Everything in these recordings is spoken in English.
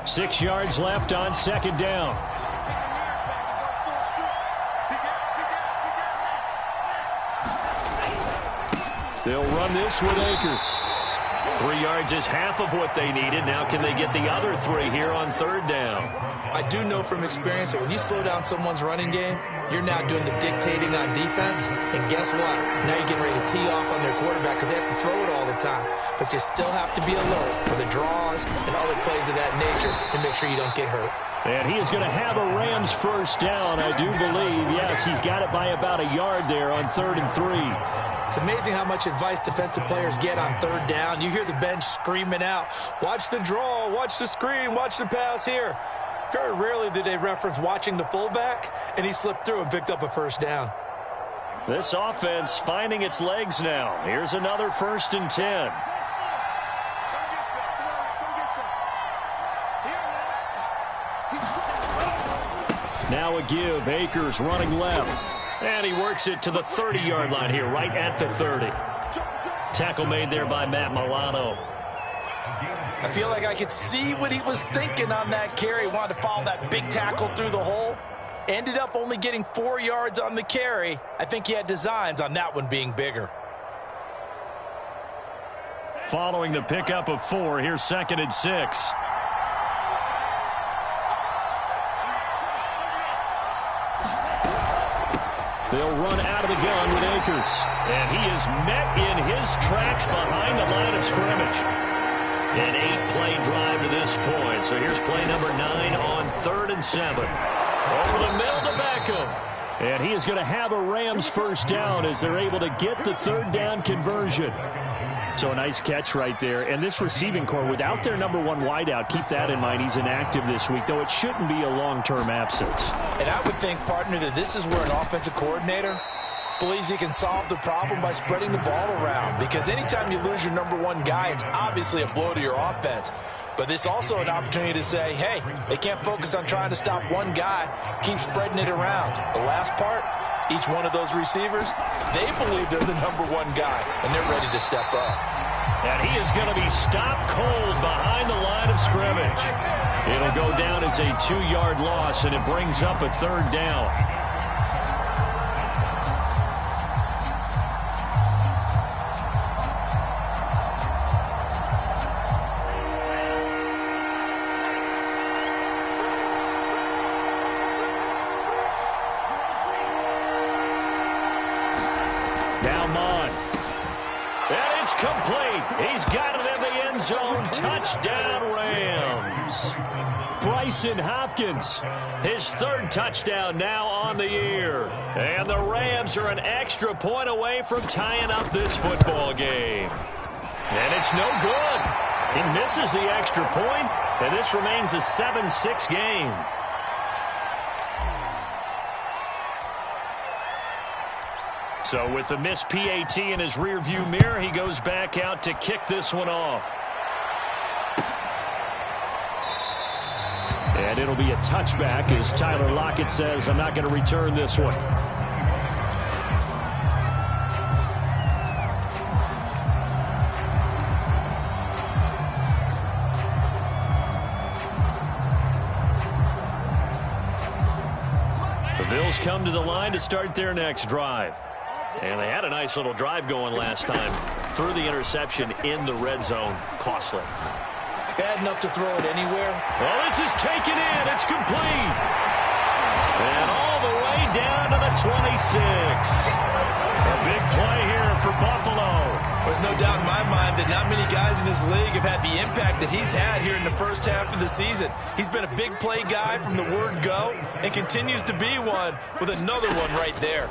6 yards left on second down. They'll run this with Akers. 3 yards is half of what they needed. Now can they get the other 3 here on third down? I do know from experience that when you slow down someone's running game, you're now doing the dictating on defense. And guess what? Now you're getting ready to tee off on their quarterback because they have to throw it all the time. But you still have to be alert for the draws and other plays of that nature and make sure you don't get hurt. And he is going to have a Rams first down, I do believe. Yes, he's got it by about a yard there on 3rd and 3. It's amazing how much advice defensive players get on third down. You hear the bench screaming out, watch the draw, watch the screen, watch the pass here. Very rarely do they reference watching the fullback, and he slipped through and picked up a first down. This offense finding its legs now. Here's another 1st and 10. Now a give. Akers running left. And he works it to the 30-yard line here, right at the 30. Tackle made there by Matt Milano. I feel like I could see what he was thinking on that carry. Wanted to follow that big tackle through the hole. Ended up only getting 4 yards on the carry. I think he had designs on that one being bigger. Following the pickup of 4, here's 2nd and 6. They'll run out of the gun with Akers. And he is met in his tracks behind the line of scrimmage. An 8-play drive to this point. So here's play number 9 on 3rd and 7. Over the middle to Beckham. And he is going to have a Rams first down as they're able to get the 3rd down conversion. So a nice catch right there. And this receiving core, without their number 1 wideout, keep that in mind. He's inactive this week, though it shouldn't be a long-term absence. And I would think, partner, that this is where an offensive coordinator believes he can solve the problem by spreading the ball around. Because anytime you lose your number 1 guy, it's obviously a blow to your offense. But it's also an opportunity to say, hey, they can't focus on trying to stop one guy. Keep spreading it around. The last part, each one of those receivers, they believe they're the number 1 guy, and they're ready to step up. And he is going to be stopped cold behind the line of scrimmage. It'll go down as a 2-yard loss, and it brings up a 3rd down. He's got it in the end zone. Touchdown, Rams. Bryson Hopkins, his 3rd touchdown now on the year. And the Rams are an extra point away from tying up this football game. And it's no good. He misses the extra point, and this remains a 7-6 game. So with the missed PAT in his rearview mirror, he goes back out to kick this one off. And it'll be a touchback as Tyler Lockett says, I'm not going to return this one. The Bills come to the line to start their next drive. And they had a nice little drive going last time. Threw the interception in the red zone. Costly. Bad enough to throw it anywhere. Well, this is taken in. It's complete. And all the way down to the 26. A big play here for Buffalo. There's no doubt in my mind that not many guys in this league have had the impact that he's had here in the first half of the season. He's been a big play guy from the word go and continues to be one with another one right there.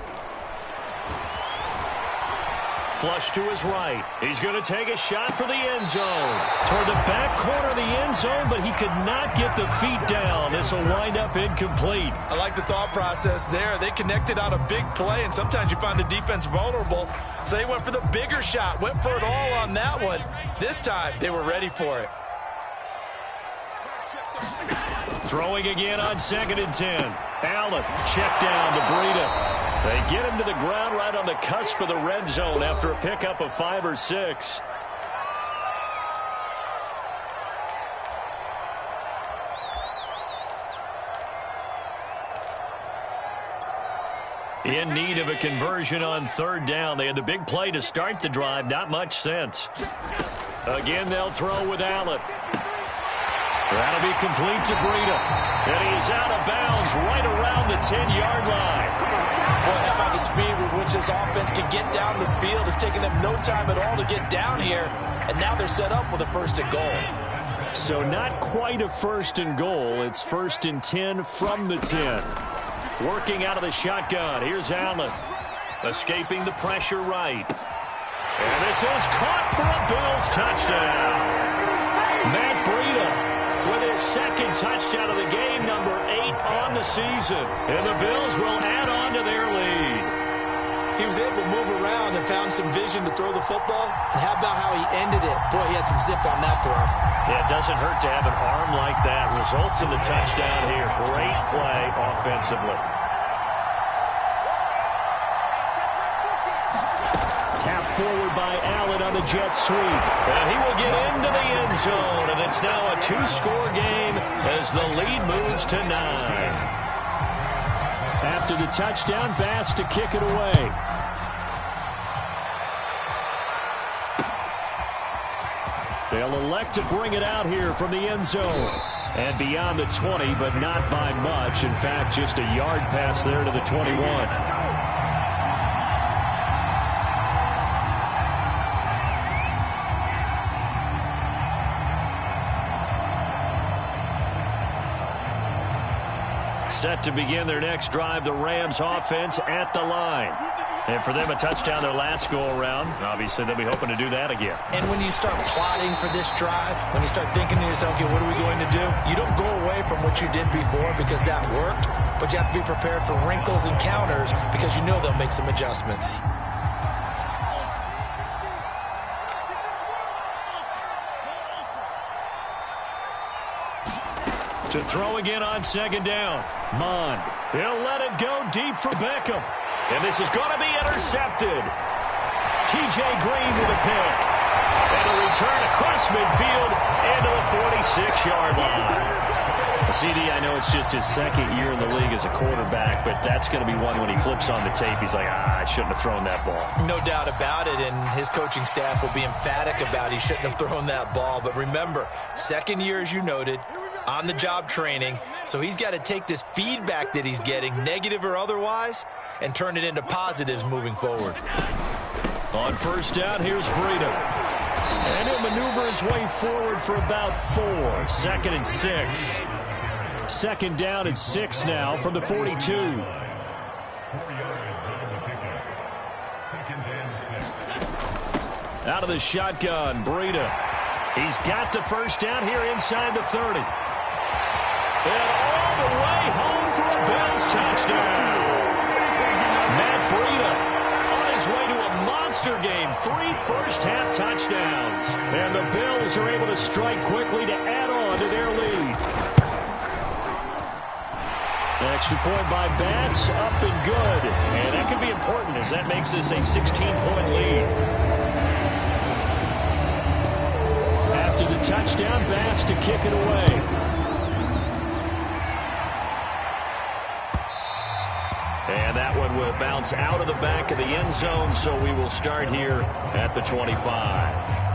Flush to his right. He's going to take a shot for the end zone. Toward the back corner of the end zone, but he could not get the feet down. This will wind up incomplete. I like the thought process there. They connected on a big play, and sometimes you find the defense vulnerable. So they went for the bigger shot, went for it all on that one. This time, they were ready for it. Throwing again on 2nd and 10. Allen, check down to Breida. They get him to the ground right on the cusp of the red zone after a pickup of 5 or 6. In need of a conversion on third down. They had the big play to start the drive. Not much sense. Again, they'll throw with Allen. That'll be complete to Breida. And he's out of bounds right around the 10-yard line. Well, how about the speed with which this offense can get down the field? It's taken them no time at all to get down here. And now they're set up with a 1st and goal. So not quite a 1st and goal. It's 1st and 10 from the 10. Working out of the shotgun. Here's Allen. Escaping the pressure right. And this is caught for a Bills touchdown. Matt Breida with his 2nd touchdown of the game, number 8 on the season. And the Bills will add on to their lead. He was able to move around and found some vision to throw the football. And how about how he ended it? Boy, he had some zip on that throw. Yeah, it doesn't hurt to have an arm like that. Results in the touchdown here. Great play offensively. Tap forward by Allen on the jet sweep. And he will get into the end zone. And it's now a 2-score game as the lead moves to 9. After the touchdown, Bass to kick it away. They'll elect to bring it out here from the end zone. And beyond the 20, but not by much. In fact, just a yard pass there to the 21. Set to begin their next drive, the Rams offense at the line. And for them, a touchdown their last go-around. Obviously, they'll be hoping to do that again. And when you start plotting for this drive, when you start thinking to yourself, okay, what are we going to do? You don't go away from what you did before because that worked, but you have to be prepared for wrinkles and counters because you know they'll make some adjustments. To throw again on 2nd down. Mond. He'll let it go deep for Beckham. And this is going to be intercepted. T.J. Green with a pick. And a return across midfield into the 46-yard line. CD, I know it's just his 2nd year in the league as a quarterback, but that's going to be one when he flips on the tape. He's like, I shouldn't have thrown that ball. No doubt about it, and his coaching staff will be emphatic about he shouldn't have thrown that ball. But remember, 2nd year, as you noted, on-the-job training, so he's got to take this feedback that he's getting, negative or otherwise, and turn it into positives moving forward. On 1st down, here's Breida. And he'll maneuver his way forward for about 4. 2nd and 6. 2nd down and 6 now from the 42. Out of the shotgun, Breida. He's got the 1st down here inside the 30. And all the way home for a Bills touchdown. Matt Breida on his way to a monster game. 3 first-half touchdowns. And the Bills are able to strike quickly to add on to their lead. Extra point by Bass, up and good. And that could be important as that makes this a 16-point lead. After the touchdown, Bass to kick it away. And that one will bounce out of the back of the end zone, so we will start here at the 25.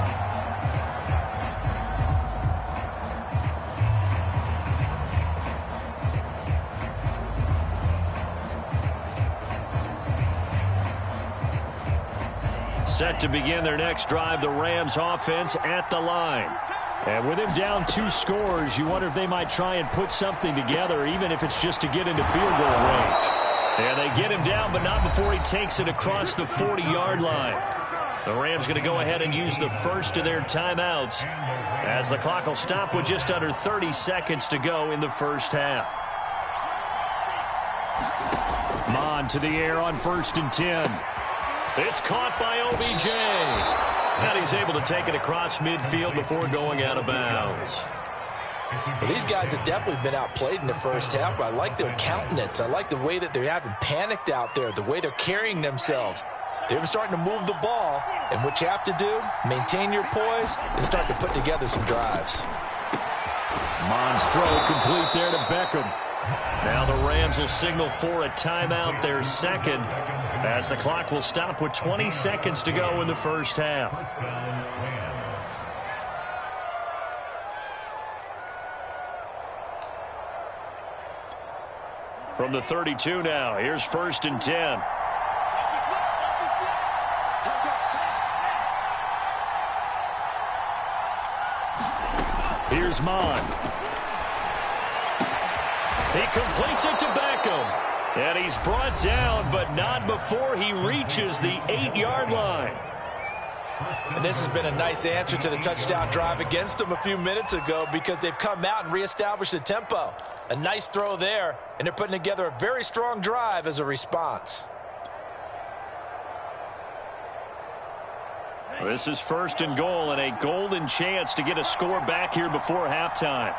Set to begin their next drive, the Rams offense at the line. And with him down 2 scores, you wonder if they might try and put something together, even if it's just to get into field goal range. And they get him down, but not before he takes it across the 40-yard line. The Rams going to go ahead and use the first of their timeouts as the clock will stop with just under 30 seconds to go in the first half. Mond to the air on 1st and 10. It's caught by OBJ. And he's able to take it across midfield before going out of bounds. Well, these guys have definitely been outplayed in the first half, but I like their countenance. I like the way that they haven't panicked out there, the way they're carrying themselves. They're starting to move the ball, and what you have to do, maintain your poise and start to put together some drives. Mond's throw complete there to Beckham. Now the Rams will signal for a timeout, their second, as the clock will stop with 20 seconds to go in the first half. From the 32 now, here's 1st and 10. Here's Mon. He completes it to Beckham. And he's brought down, but not before he reaches the 8-yard line. And this has been a nice answer to the touchdown drive against them a few minutes ago because they've come out and reestablished the tempo. A nice throw there, and they're putting together a very strong drive as a response. This is 1st and goal and a golden chance to get a score back here before halftime.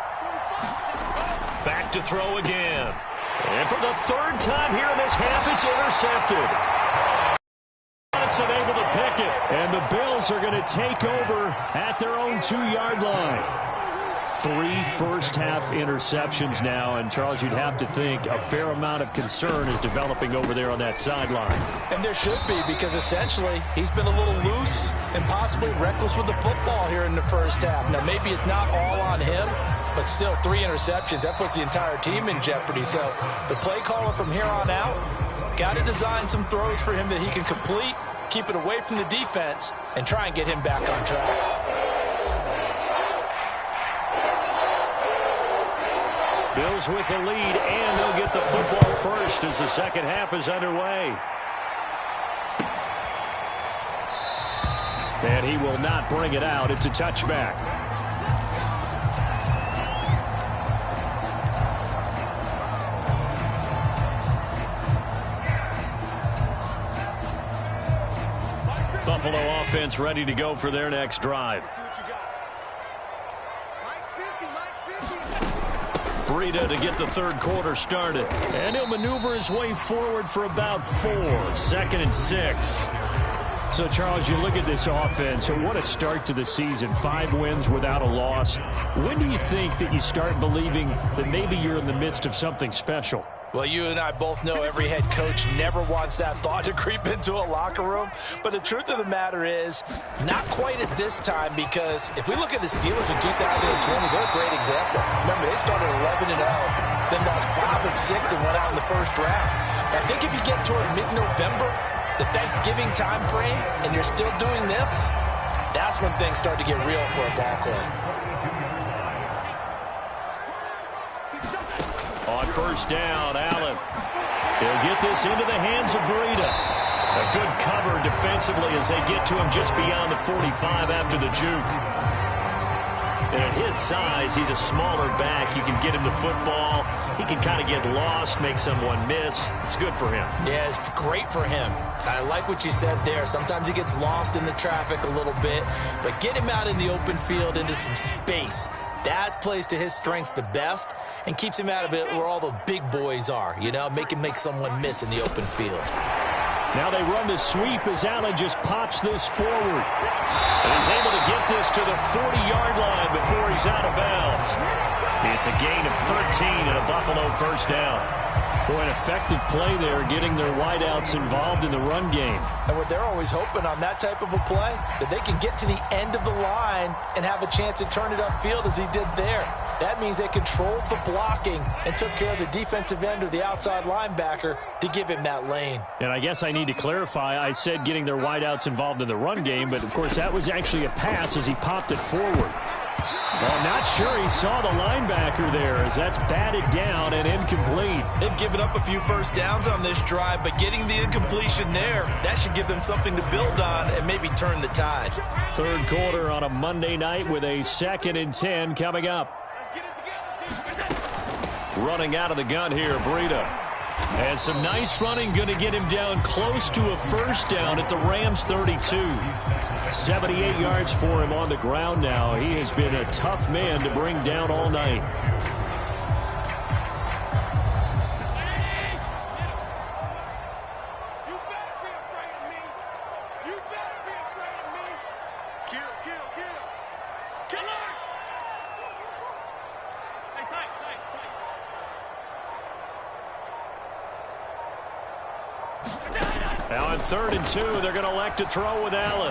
Back to throw again. And for the 3rd time here in this half, it's intercepted. It's unable to pick it. And the Bills are going to take over at their own 2-yard line. 3 first-half interceptions now, and Charles, you'd have to think a fair amount of concern is developing over there on that sideline. And there should be, because essentially he's been a little loose and possibly reckless with the football here in the first half. Now, maybe it's not all on him, but still 3 interceptions. That puts the entire team in jeopardy. So the play caller from here on out got to design some throws for him that he can complete, keep it away from the defense, and try and get him back on track. Bills with the lead, and they'll get the football first as the second half is underway. And he will not bring it out. It's a touchback. Buffalo offense ready to go for their next drive. Breida to get the 3rd quarter started. And he'll maneuver his way forward for about 4. 2nd and 6. So, Charles, you look at this offense, so what a start to the season. 5 wins without a loss. When do you think that you start believing that maybe you're in the midst of something special? Well, you and I both know every head coach never wants that thought to creep into a locker room. But the truth of the matter is, not quite at this time, because if we look at the Steelers in 2020, they're a great example. Remember, they started 11-0, then lost 5 and 6 and went out in the first round. I think if you get toward mid-November, the Thanksgiving time frame, and you're still doing this, that's when things start to get real for a ball club. On 1st down, Allen. He'll get this into the hands of Breida. A good cover defensively as they get to him just beyond the 45 after the juke. And at his size, he's a smaller back. You can get him the football. He can kind of get lost, make someone miss. It's good for him. Yeah, it's great for him. I like what you said there. Sometimes he gets lost in the traffic a little bit, but get him out in the open field into some space. That plays to his strengths the best and keeps him out of it where all the big boys are, you know, make him make someone miss in the open field. Now they run the sweep as Allen just pops this forward. And he's able to get this to the 40-yard line before he's out of bounds. It's a gain of 13 and a Buffalo 1st down. Boy, an effective play there, getting their wideouts involved in the run game. And what they're always hoping on that type of a play, that they can get to the end of the line and have a chance to turn it upfield as he did there. That means they controlled the blocking and took care of the defensive end or the outside linebacker to give him that lane. And I guess I need to clarify, I said getting their wideouts involved in the run game, but of course that was actually a pass as he popped it forward. Well, I'm not sure he saw the linebacker there as that's batted down and incomplete. They've given up a few first downs on this drive, but getting the incompletion there, that should give them something to build on and maybe turn the tide. 3rd quarter on a Monday night with a 2nd and 10 coming up. Running out of the gun here, Breida. And some nice running, going to get him down close to a 1st down at the Rams 32. 78 yards for him on the ground now. He has been a tough man to bring down all night. Now on 3rd and 2, they're going to elect to throw with Allen.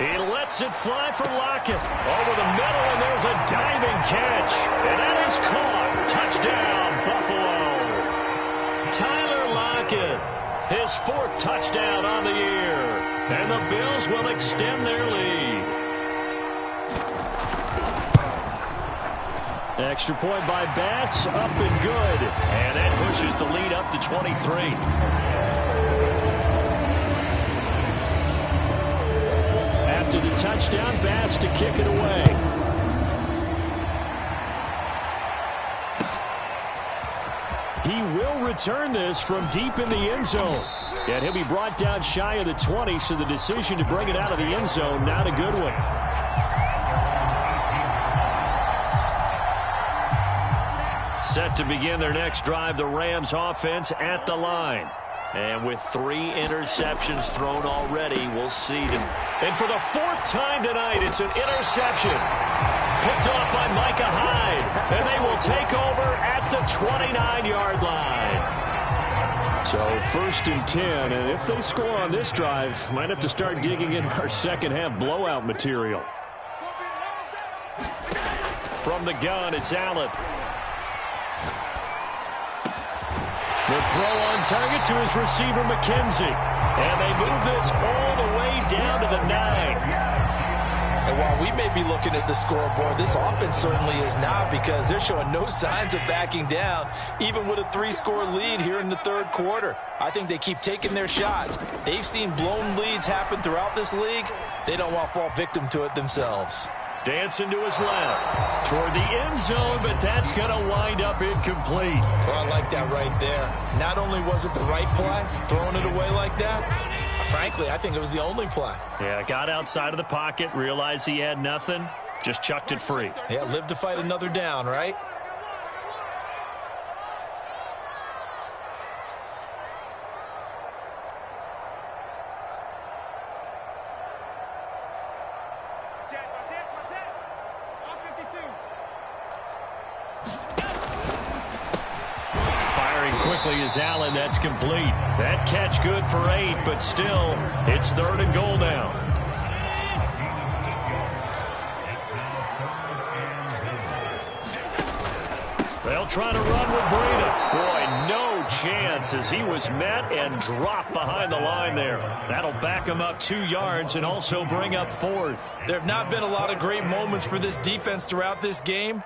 He lets it fly for Lockett. Over the middle, and there's a diving catch. And that is caught. Touchdown, Buffalo. Tyler Lockett, his 4th touchdown on the year. And the Bills will extend their lead. Extra point by Bass, up and good. And that pushes the lead up to 23. After the touchdown, Bass to kick it away. He will return this from deep in the end zone. And he'll be brought down shy of the 20, so the decision to bring it out of the end zone, not a good one. Set to begin their next drive, the Rams offense at the line. And with 3 interceptions thrown already, we'll see them. And for the 4th time tonight, it's an interception. Picked off by Micah Hyde. And they will take over at the 29-yard line. So 1st and 10. And if they score on this drive, might have to start digging in our second-half blowout material. From the gun, it's Allen. The throw on target to his receiver, McKenzie. And they move this all the way down to the 9. And while we may be looking at the scoreboard, this offense certainly is not, because they're showing no signs of backing down, even with a 3-score lead here in the 3rd quarter. I think they keep taking their shots. They've seen blown leads happen throughout this league. They don't want to fall victim to it themselves. Dancing to his left toward the end zone, but that's going to wind up incomplete. Well, I like that right there. Not only was it the right play, throwing it away like that, frankly, I think it was the only play. Yeah, got outside of the pocket, realized he had nothing, just chucked it free. Yeah, live to fight another down, right? Quickly is Allen, that's complete. That catch good for 8, but still, it's 3rd and goal now. They'll try to run with Breida. Boy, no chance as he was met and dropped behind the line there. That'll back him up 2 yards and also bring up 4th. There have not been a lot of great moments for this defense throughout this game.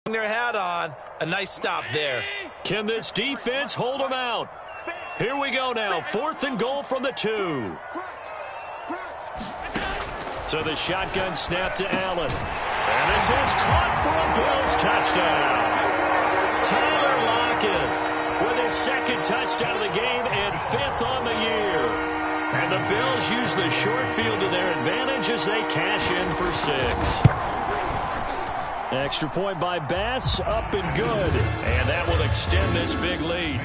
Their hat on, a nice stop there. Can this defense hold them out? Here we go now, 4th and goal from the 2. So the shotgun snap to Allen. And this is caught for a Bills touchdown. Tyler Lockett with his 2nd touchdown of the game and 5th on the year. And the Bills use the short field to their advantage as they cash in for 6. Extra point by Bass, up and good. And that will extend this big lead.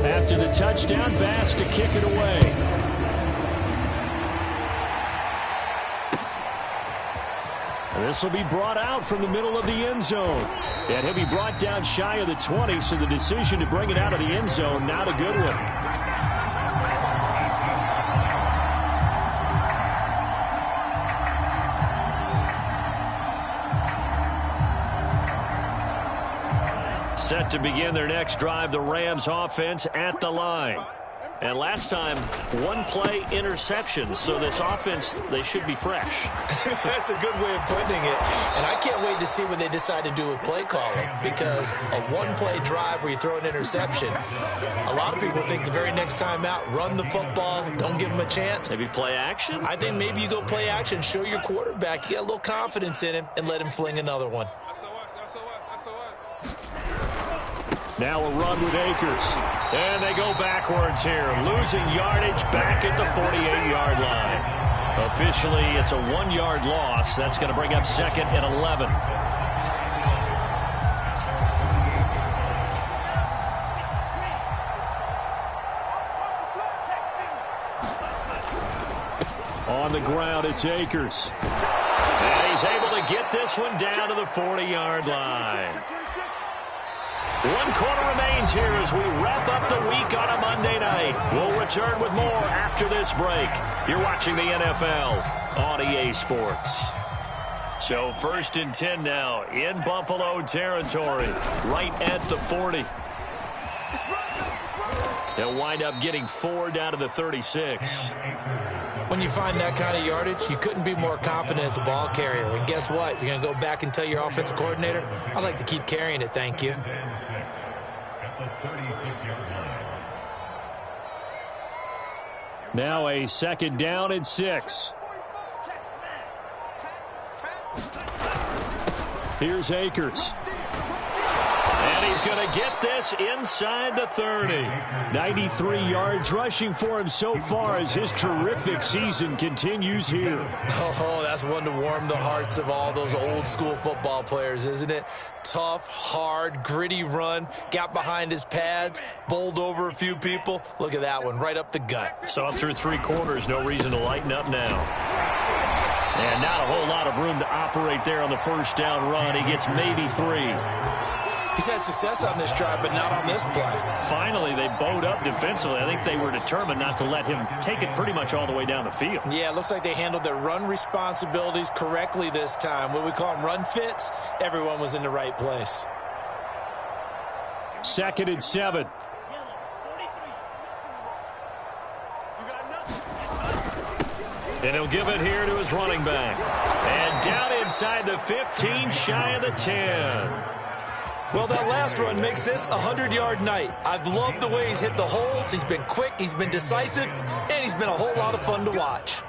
After the touchdown, Bass to kick it away. This will be brought out from the middle of the end zone. And he'll be brought down shy of the 20, so the decision to bring it out of the end zone, not a good one. Set to begin their next drive, the Rams offense at the line. And last time, 1-play interception. So this offense, they should be fresh. That's a good way of putting it. And I can't wait to see what they decide to do with play calling, because a 1-play drive where you throw an interception, a lot of people think the very next time out, run the football, don't give them a chance. Maybe play action? I think maybe you go play action, show your quarterback, you get a little confidence in him, and let him fling another one. Now a run with Akers. And they go backwards here, losing yardage back at the 48-yard line. Officially, it's a 1-yard loss. That's going to bring up 2nd and 11. On the ground, it's Akers. And he's able to get this one down to the 40-yard line. 1 quarter remains here as we wrap up the week on a Monday night. We'll return with more after this break. You're watching the NFL on EA Sports. So 1st and 10 now in Buffalo territory, right at the 40. They'll wind up getting 4 down to the 36. When you find that kind of yardage, you couldn't be more confident as a ball carrier. And guess what? You're going to go back and tell your offensive coordinator, I'd like to keep carrying it, thank you. Now a 2nd down and 6. Here's Akers. And he's going to get this inside the 30. 93 yards rushing for him so far as his terrific season continues here. Oh, that's one to warm the hearts of all those old school football players, isn't it? Tough, hard, gritty run, got behind his pads, bowled over a few people. Look at that one, right up the gut. So up through 3 quarters, no reason to lighten up now. And not a whole lot of room to operate there on the 1st down run. He gets maybe 3. He's had success on this drive, but not on this play. Finally, they bowed up defensively. I think they were determined not to let him take it pretty much all the way down the field. Yeah, it looks like they handled their run responsibilities correctly this time. What we call them run fits, everyone was in the right place. 2nd and 7. And he'll give it here to his running back. And down inside the 15, shy of the 10. Well, that last run makes this a 100-yard night. I've loved the way he's hit the holes. He's been quick, he's been decisive, and he's been a whole lot of fun to watch.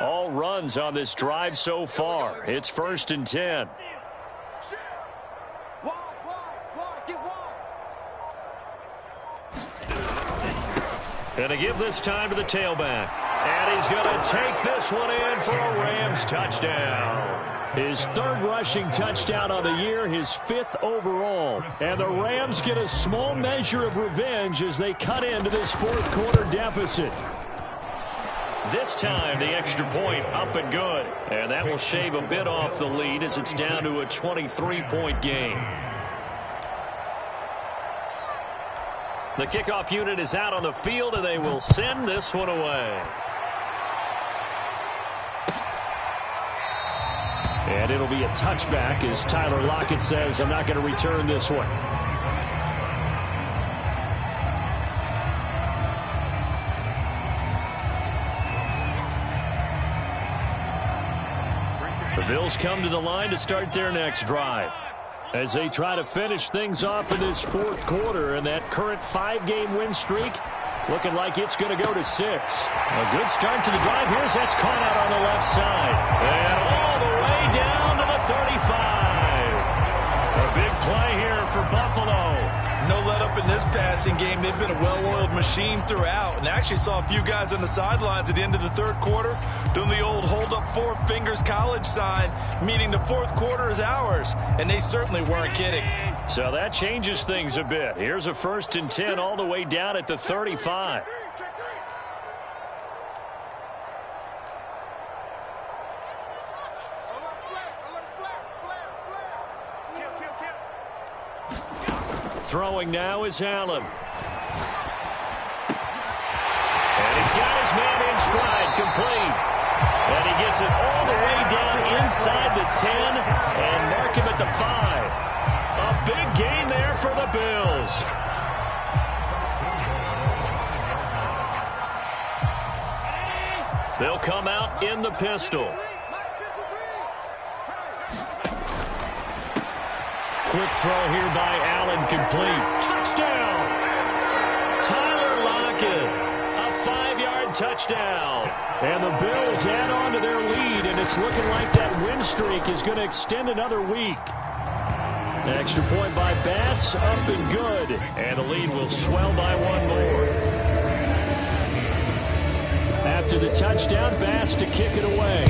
All runs on this drive so far. It's 1st and 10. And to give this time to the tailback. And he's going to take this one in for a Rams touchdown. His 3rd rushing touchdown on the year, his 5th overall. And the Rams get a small measure of revenge as they cut into this 4th quarter deficit. This time, the extra point up and good. And that will shave a bit off the lead as it's down to a 23-point game. The kickoff unit is out on the field, and they will send this one away. And it'll be a touchback as Tyler Lockett says, I'm not going to return this one. The Bills come to the line to start their next drive as they try to finish things off in this 4th quarter, and that current 5-game win streak looking like it's going to go to 6. A good start to the drive. Here's that's caught out on the left side. And all the way down to the 35. A big play here for Buffalo. No let up in this passing game. They've been a well-oiled machine throughout. And I actually saw a few guys on the sidelines at the end of the 3rd quarter doing the old hold up 4 fingers college sign, meaning the 4th quarter is ours. And they certainly weren't kidding. So that changes things a bit. Here's a 1st and 10 all the way down at the 35. Throwing now is Allen. And he's got his man in stride, complete. And he gets it all the way down inside the 10 and mark him at the 5. A big gain there for the Bills. They'll come out in the pistol. Quick throw here by Allen, complete. Touchdown! Tyler Lockett, a 5-yard touchdown. And the Bills add on to their lead, and it's looking like that win streak is going to extend another week. Extra point by Bass, up and good. And the lead will swell by 1 more. After the touchdown, Bass to kick it away.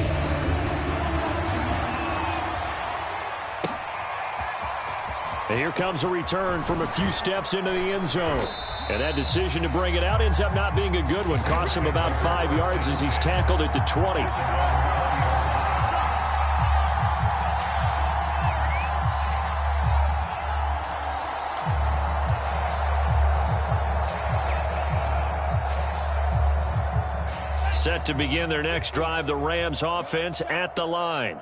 And here comes a return from a few steps into the end zone. And that decision to bring it out ends up not being a good one. Costs him about 5 yards as he's tackled at the 20. Set to begin their next drive, the Rams offense at the line.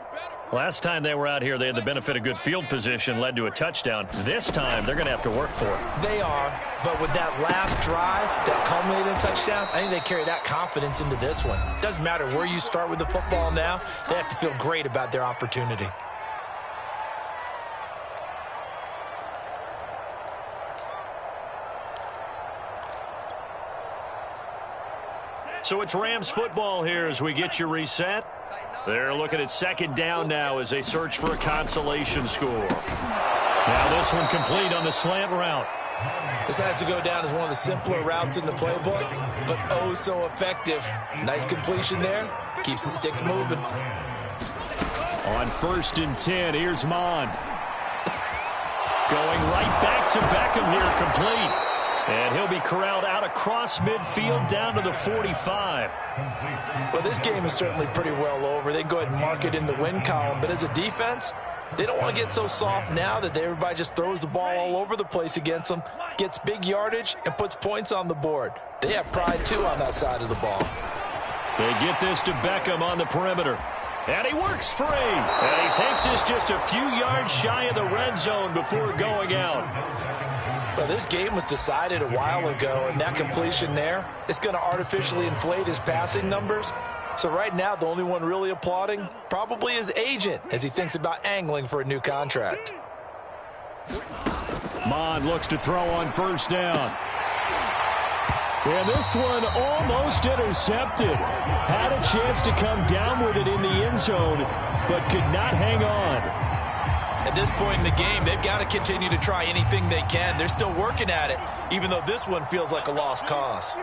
Last time they were out here, they had the benefit of good field position, led to a touchdown. This time, they're going to have to work for it. They are, but with that last drive that culminated in a touchdown, I think they carry that confidence into this one. Doesn't matter where you start with the football now, they have to feel great about their opportunity. So it's Rams football here as we get you reset. They're looking at second down now as they search for a consolation score. Now this one complete on the slant route. This has to go down as one of the simpler routes in the playbook, but oh so effective. Nice completion there. Keeps the sticks moving. On 1st and 10, here's Mond. Going right back to Beckham here, complete. And he'll be corralled out across midfield down to the 45. Well, this game is certainly pretty well over. They can go ahead and mark it in the win column. But as a defense, they don't want to get so soft now that everybody just throws the ball all over the place against them, gets big yardage, and puts points on the board. They have pride, too, on that side of the ball. They get this to Beckham on the perimeter. And he works free. And he takes this just a few yards shy of the red zone before going out. Well, this game was decided a while ago, and that completion there is going to artificially inflate his passing numbers. So right now, the only one really applauding probably his agent as he thinks about angling for a new contract. Mond looks to throw on 1st down. And this one almost intercepted. Had a chance to come down with it in the end zone, but could not hang on. At this point in the game, they've got to continue to try anything they can. They're still working at it, even though this one feels like a lost cause.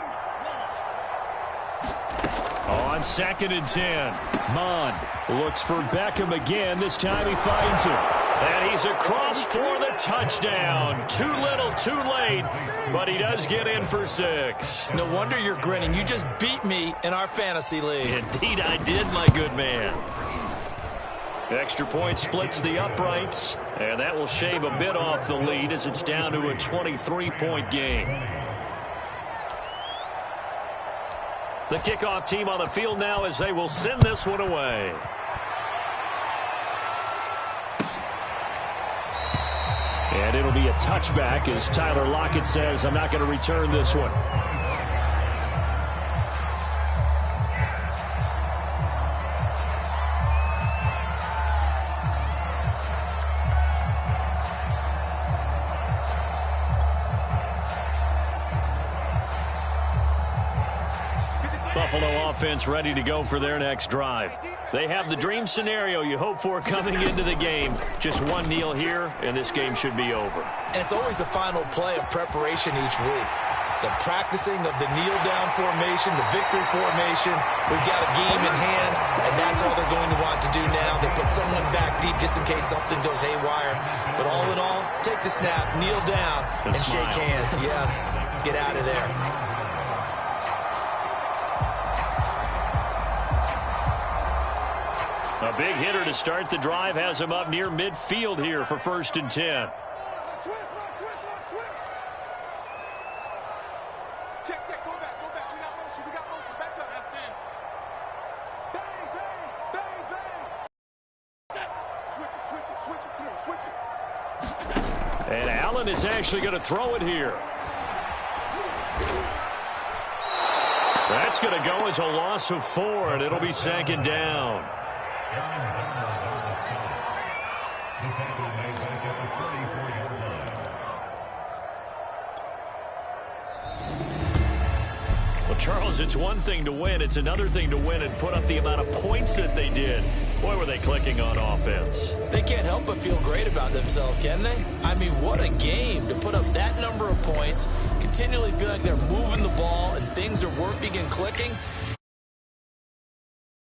On 2nd and 10, Mond looks for Beckham again. This time he finds him. And he's across for the touchdown. Too little, too late, but he does get in for 6. No wonder you're grinning. You just beat me in our fantasy league. Indeed I did, my good man. Extra point splits the uprights, and that will shave a bit off the lead as it's down to a 23-point game. The kickoff team on the field now as they will send this one away. And it'll be a touchback as Tyler Lockett says, I'm not going to return this one. Buffalo offense ready to go for their next drive. They have the dream scenario you hope for coming into the game. Just one kneel here, and this game should be over. And it's always the final play of preparation each week. The practicing of the kneel-down formation, the victory formation. We've got a game in hand, and that's all they're going to want to do now. They put someone back deep just in case something goes haywire. But all in all, take the snap, kneel down, and shake hands. Yes, get out of there. A big hitter to start the drive has him up near midfield here for 1st and 10. Check, go back. We got motion, back up. Bang. Switch it, come on, switch it. And Allen is actually going to throw it here. That's going to go as a loss of 4, and it'll be 2nd down. Well, Charles, it's one thing to win. It's another thing to win and put up the amount of points that they did. Boy, were they clicking on offense. They can't help but feel great about themselves, can they? I mean, what a game to put up that number of points, continually feel like they're moving the ball and things are working and clicking.